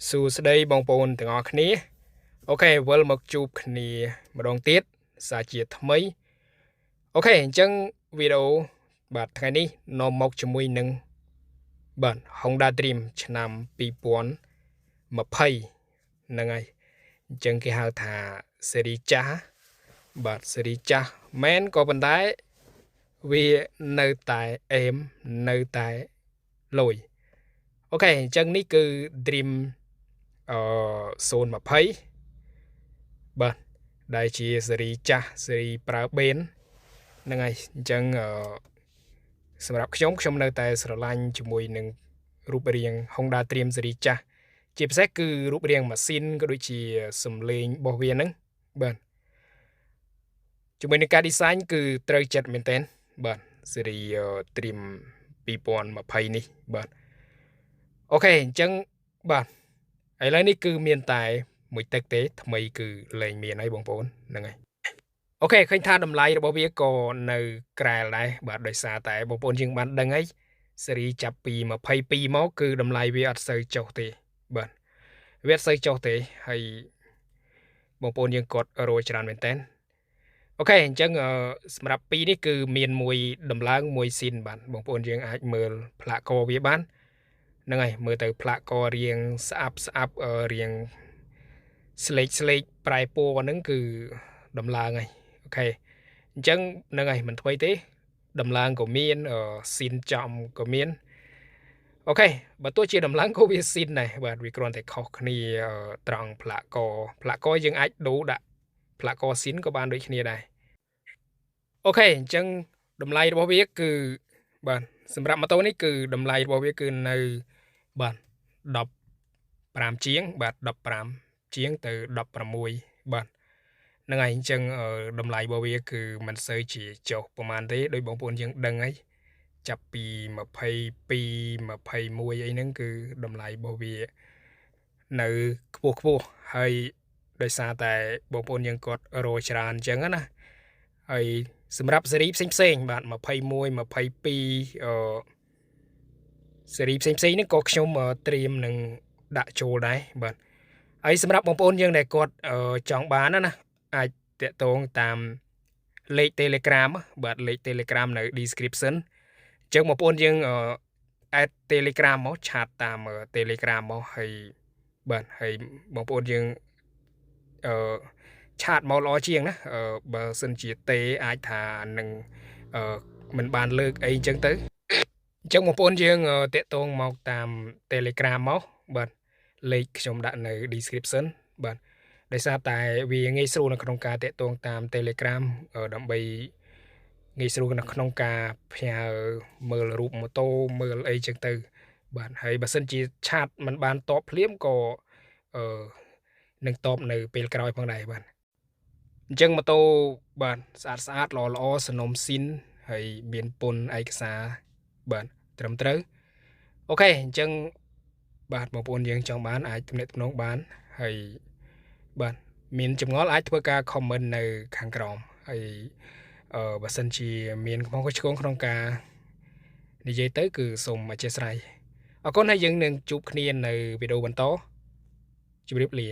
សួស្តីបងប្អូនទាំងអស់គ្នាអូខេវិលមកជួបគ្នាម្ដងទៀតសាជាថ្មីអូខេអញ្ចឹងវីដេអូបាទថ្ងៃនេះនាំមកជាមួយនឹងបាទ Honda Dream ឆ្នាំ2020ហ្នឹងហើយអញ្ចឹងគេហៅថា series ចាស់បាទ series ចាស់មែនក៏ប៉ុន្តែវានៅតែអេមនៅតែលយអូខេអញ្ចឹងនេះគឺ Dream 020បាទដែលជាស៊េរីចាស់ស៊េរីប្រើបេនហ្នឹងហើយអញ្ចឹងសម្រាប់ខ្ញុំនៅតែស្រឡាញ់ជាមួយនឹងរូបរាង Honda Dream ស៊េរីចាស់ជាពិសេសគឺរូបរាងម៉ាស៊ីនក៏ដូចជាសំឡេងរបស់វាហ្នឹងបាទជាមួយនឹងការ design គឺត្រូវចិត្តមែនទែនបាទស៊េរី Dream 2020នេះបាទអូខេអញ្ចឹងបាទឥឡូវនេះគឺមានតែមួយទឹកទេថ្មីគឺលែងមានហើយបងប្អូនហ្នឹងហើយអូខេឃើញថាតម្លៃរបស់វាក៏នៅក្រែលដែរបាទដោយសារតែបងប្អូនយើងបានដឹងហើយស៊េរីចាប់ពី22មកគឺតម្លៃវាអត់សូវចុះទេបាទវាអត់សូវចុះទេហើយបងប្អូនយើងគាត់រយច្រើនមែនតើអូខេអញ្ចឹងសម្រាប់2នេះគឺមានមួយដំឡើងមួយស៊ីនបាទបងប្អូនយើងអាចមើលផ្លាកកវាបានហ្នឹងហើយមើលទៅផ្លាកករៀងស្អាប់រៀងស្លេកប្រែពណ៌ហ្នឹងគឺដំឡើងហើយអូខេអញ្ចឹងហ្នឹងហើយមិនថ្មីទេដំឡើងក៏មានស៊ីនចំក៏មានអូខេបើទោះជាដំឡើងក៏វាស៊ីនដែរបាទវាគ្រាន់តែខុសគ្នាត្រង់ផ្លាកកយើងអាចដូរដាក់ផ្លាកកស៊ីនក៏បានដូចគ្នាដែរអូខេអញ្ចឹងតម្លៃរបស់វាគឺបាទសម្រាប់ម៉ូតូនេះគឺតម្លៃរបស់វាគឺនៅបាទ15ជាងបាទ15ជាងទៅ16បាទហ្នឹងហើយអញ្ចឹងតម្លៃរបស់វាគឺមិនសូវជាចុះប្រហែលទេដោយបងប្អូនយើងដឹងហើយចាប់ពី22 21អីហ្នឹងគឺតម្លៃរបស់វានៅខ្ពស់ហើយដោយសារតែបងប្អូនយើងគាត់រយច្រើនអញ្ចឹងណាហើយសម្រាប់ស៊េរីផ្សេងបាទ21 22ស៊េរីផ្សេងហ្នឹងក៏ខ្ញុំត្រៀមនឹងដាក់ចូលដែរបាទហើយសម្រាប់បងប្អូនយើងដែលគាត់ចង់បានណាអាចតាក់ទងតាមលេខ Telegram បាទលេខ Telegram នៅ description អញ្ចឹងបងប្អូនយើងadd Telegram មកឆាតតាម Telegram មកហើយបាទហើយបងប្អូនយើងឆាតមកល្អជាងណាបើសិនជាទេអាចថានឹងមិនបានលើកអីអញ្ចឹងទៅអញ្ចឹងបងប្អូនយើងតាក់ទងមកតាម Telegram មកបាទលេខខ្ញុំដាក់នៅ description បាទដោយសារតែវាងាយស្រួលនៅក្នុងការតាក់ទងតាម Telegram ដើម្បីងាយស្រួលនៅក្នុងការផ្ញើមើលរូបម៉ូតូមើលអីចឹងទៅបាទហើយបើសិនជាឆាតមិនបានតបភ្លាមក៏នឹងតបនៅពេលក្រោយផងដែរបាទអញ្ចឹងម៉ូតូបាទស្អាតល្អសំណុំស៊ីនហើយមានពន្ធឯកសារបាទត្រឹមត្រូវអូខេអញ្ចឹងបាទបងប្អូនយើងចង់បានអាចទំនាក់ទំនងបានហើយបាទមានចម្ងល់អាចធ្វើការ comment នៅខាងក្រោមហើយបើសិនជាមានកំហុសឆ្គងក្នុងការនិយាយទៅគឺសូមអធិស្ឋានអរគុណហើយយើងនឹងជួបគ្នានៅវីដេអូបន្តជម្រាបលា